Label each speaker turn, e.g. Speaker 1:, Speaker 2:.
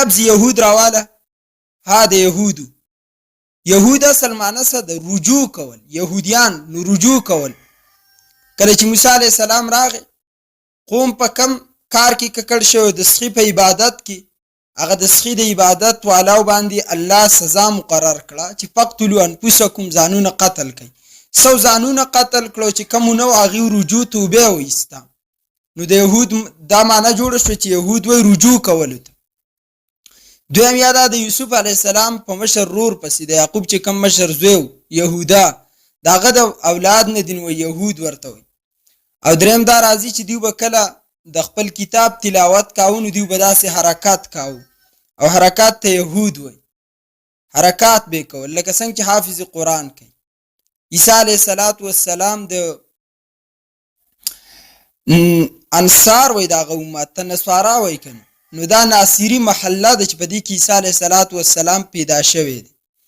Speaker 1: لفظ یهود راواله ها د یهودو یهود اصل معنی څه د رجوع کول یهودیان نو رجوع کول کله چې موسی علیه السلام راغی قوم په کم کار کې ککړ شو د سخی په عبادت کې هغه د سخی د عبادت والاو باندې الله سزا مقرر کړه چې فقتلوا انفسکم ځانونه قتل کړئ سو ځانونه قتل کړو چې کوم نو هغه رجوع توبه وایستا نو د یهود دا معنی جوړ شو چې یهود وای رجوع کول دویم یاد د یوسف علی السلام په مشر رور پسې د یعقوب چې کم مشر زوی یهودا داغه د اولاد نه دین و یهود ورته وي او دریم دا راځي چې دیو به کله د خپل کتاب تلاوت کاوه نو دیو به داسې حرکات کاوه او حرکات ته یهود وي حرکات به کول لکه څنګه چې حافظ قرآن کوي عیسی علیه السلام د انصار وای دغه امت ته نصارا وای کنه نو دا ناصری محله د چې په دې کې عیسی علیه السلام پیدا شوی دی